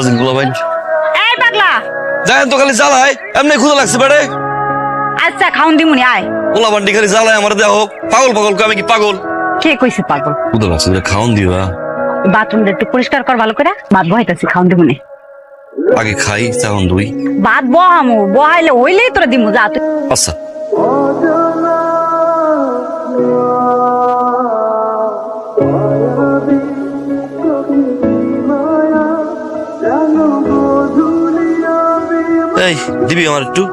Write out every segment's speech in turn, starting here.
বাজিন গুলো ভাই এই পাগলা জানেন তো খালি জ্বালায় এমনি ক্ষুধা লাগছে বেড়ে আচ্ছা খাউন দিমুনি আয় পোলা বান্ডি খালি জ্বালায় আমার দেহ পাগল পাগল আমি কি পাগল কে কইছে পাগল ক্ষুধা লাগছে খাওন দিবা বাথরুমটা একটু পরিষ্কার কর ভালো করে ভাত বহাইতাছি খাউন দিমুনি আগে খাই চাউন দুই ভাত বহামু বহাইলে হইলেই তোরা দিমু যা তুই আচ্ছা এই দিবি আমার একটু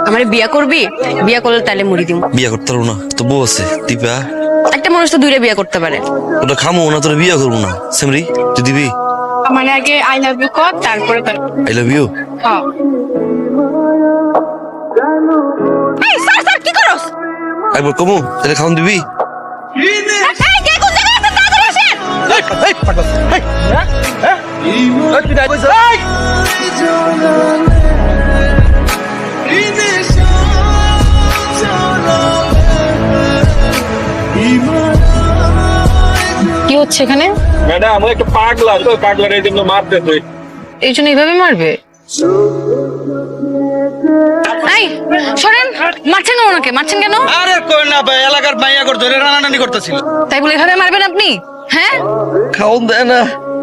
আমার বিয়া করবি বিয়া করলে তাইলে মুড়ি দিব বিয়া করতে পারবো না তো বউ আছে দিবা একটা মানুষ তো দুইটা বিয়া করতে পারে ওটা খামো না তোর বিয়া করবো না সেমরি তুই দিবি মানে আগে আই লাভ ইউ কর তারপরে আই লাভ ইউ এই স্যার স্যার কি করছ একবার কমু তাহলে খাওন দিবি এই কে কোন জায়গায় আছে তাড়াতাড়ি আসেন কি হচ্ছে এখানে ম্যাডাম আমি একটা পাগলা তো পাগলার এই জন্য মারতে তুই এই জন্য এইভাবে মারবে এই শোনেন মারছেন কেন ওনাকে মারছেন কেন আরে কই না ভাই এলাকার মাইয়া করে ধরে রানারানি করতেছিল তাই বলে এভাবে মারবেন আপনি হ্যাঁ খাওন দেয় না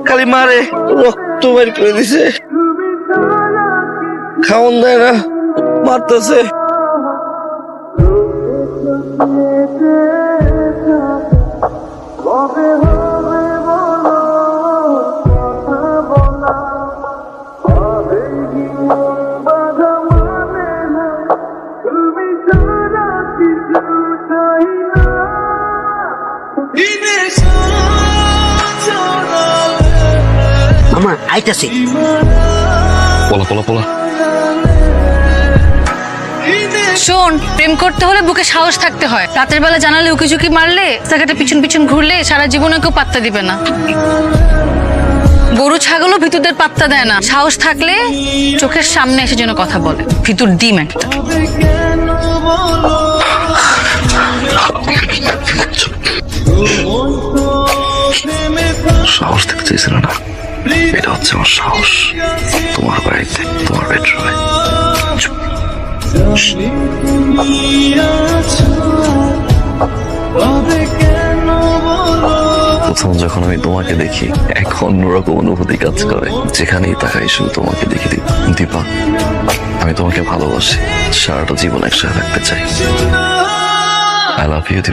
খালি মারে রক্ত বের করে দিছে খাওন দেয় না মারতেছে মামা আইতাছে পোলা পোলা পোলা শোন প্রেম করতে হলে বুকে সাহস থাকতে হয় রাতের বেলা জানালে উকিঝুঁকি মারলে জায়গাটা পিছন পিছন ঘুরলে সারা জীবনে কেউ পাত্তা দিবে না গরু ছাগলও ভিতুরদের পাত্তা দেয় না সাহস থাকলে চোখের সামনে এসে যেন কথা বলে ভিতুর ডিম একটা সাহস থাকতে চাইছিল না এটা হচ্ছে আমার সাহস তোমার বাড়িতে তোমার বেডরুমে প্রথম যখন আমি তোমাকে দেখি এক অন্যরকম অনুভূতি কাজ করে যেখানেই তাকাই শুধু তোমাকে দেখি দীপা আমি তোমাকে ভালোবাসি সারাটা জীবন একসাথে থাকতে চাই আই লাভ ইউ